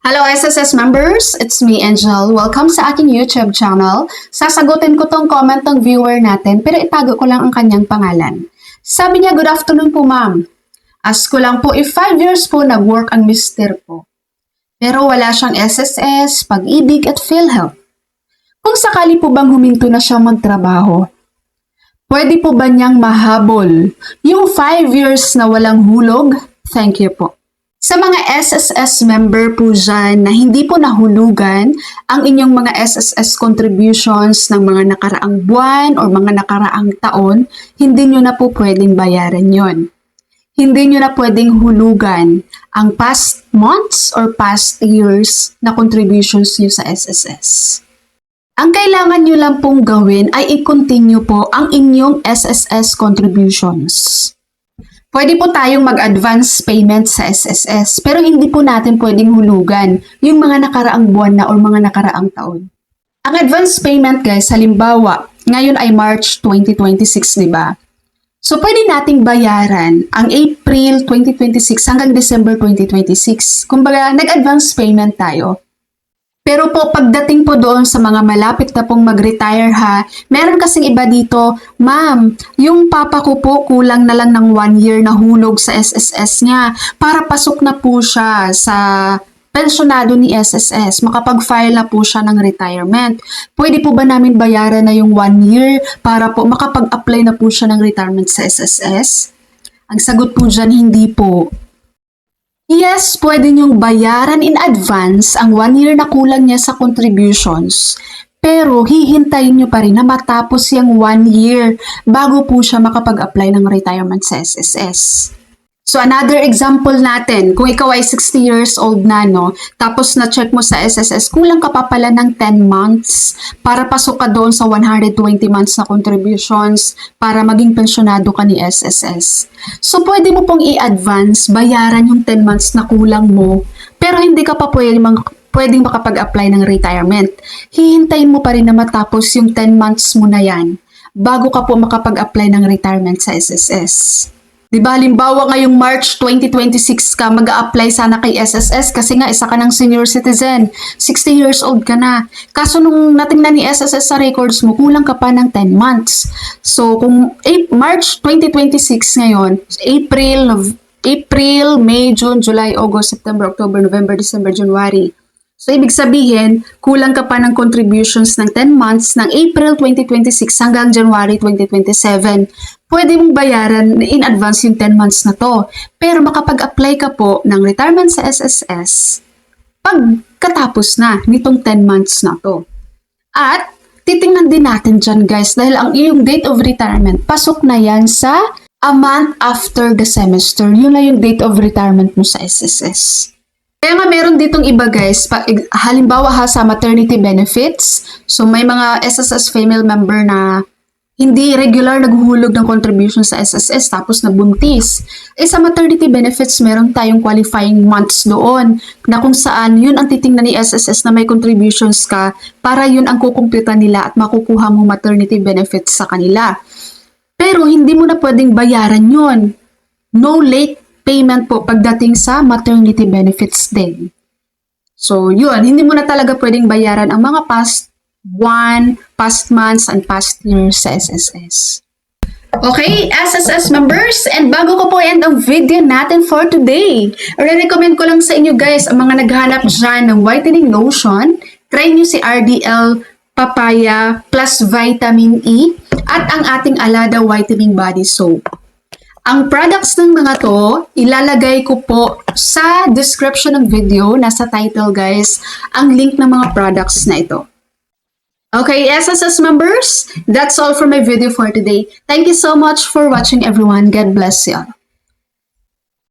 Hello SSS members, it's me Angel. Welcome sa aking YouTube channel. Sasagutin ko tong comment ng viewer natin pero itago ko lang ang kanyang pangalan. Sabi niya, good afternoon po ma'am. Ask ko lang po if 5 years po nag-work ang mister po. Pero wala siyang SSS, Pag-ibig at PhilHealth. Kung sakali po bang huminto na siya magtrabaho, pwede po ba niyang mahabol yung 5 years na walang hulog? Thank you po. Sa mga SSS member po dyan na hindi po nahulugan ang inyong mga SSS contributions ng mga nakaraang buwan o mga nakaraang taon, hindi nyo na po pwedeng bayaran yon. Hindi nyo na pwedeng hulugan ang past months or past years na contributions nyo sa SSS. Ang kailangan nyo lang pong gawin ay i-continue po ang inyong SSS contributions. Pwede po tayong mag-advance payment sa SSS, pero hindi po natin pwedeng hulugan yung mga nakaraang buwan na o mga nakaraang taon. Ang advance payment guys, halimbawa, ngayon ay March 2026, di ba? So, pwede nating bayaran ang April 2026 hanggang December 2026. Kumbaga, nag-advance payment tayo. Pero po, pagdating po doon sa mga malapit na pong mag-retire ha, meron kasing iba dito, ma'am, yung papa ko po kulang na lang ng 1 year na hulog sa SSS niya para pasok na po siya sa pensyonado ni SSS, makapag-file na po siya ng retirement. Pwede po ba namin bayaran na yung 1 year para po makapag-apply na po siya ng retirement sa SSS? Ang sagot po dyan, hindi po. Yes, pwede niyong bayaran in advance ang 1 year na kulang niya sa contributions. Pero hihintayin niyo pa rin na matapos yung 1 year bago po siya makapag-apply ng retirement sa SSS. So another example natin, kung ikaw ay 60 years old na, no, tapos na-check mo sa SSS, kulang ka pa pala ng 10 months para pasok ka doon sa 120 months na contributions para maging pensyonado ka ni SSS. So pwede mo pong i-advance, bayaran yung 10 months na kulang mo, pero hindi ka pa pwedeng makapag-apply ng retirement. Hihintayin mo pa rin na matapos yung 10 months mo na yan bago ka po makapag-apply ng retirement sa SSS. Diba, halimbawa ngayong March 2026 ka, mag-a-apply sana kay SSS kasi nga isa ka ng senior citizen, 60 years old ka na. Kaso nung natingnan ni SSS sa records mo, kulang ka pa ng 10 months. So kung March 2026 ngayon, April, May, June, July, August, September, October, November, December, January. So, ibig sabihin, kulang ka pa ng contributions ng 10 months ng April 2026 hanggang January 2027. Pwede mong bayaran in advance yung 10 months na to. Pero makapag-apply ka po ng retirement sa SSS pagkatapos na nitong 10 months na to. At titingnan din natin dyan guys, dahil ang iyong date of retirement, pasok na yan sa a month after the semester. Yun na yung date of retirement mo sa SSS. Kaya nga meron ditong iba guys, halimbawa ha sa maternity benefits, so may mga SSS female member na hindi regular naghuhulog ng contribution sa SSS tapos nabuntis. Sa maternity benefits, meron tayong qualifying months doon na kung saan yun ang titingnan ni SSS na may contributions ka para yun ang kukumputan nila at makukuha mo maternity benefits sa kanila. Pero hindi mo na pwedeng bayaran yun. No late payment po pagdating sa maternity benefits din. So, yun, hindi mo na talaga pwedeng bayaran ang mga past buwan, past months, and past years sa SSS. Okay, SSS members, and bago ko po end ang video natin for today, re-recommend ko lang sa inyo guys, ang mga naghanap dyan ng whitening lotion, try nyo si RDL Papaya plus Vitamin E at ang ating Alada Whitening Body Soap. Ang products ng mga to, ilalagay ko po sa description ng video, nasa title guys, ang link ng mga products na ito. Okay, SSS members, that's all for my video for today. Thank you so much for watching everyone. God bless you all.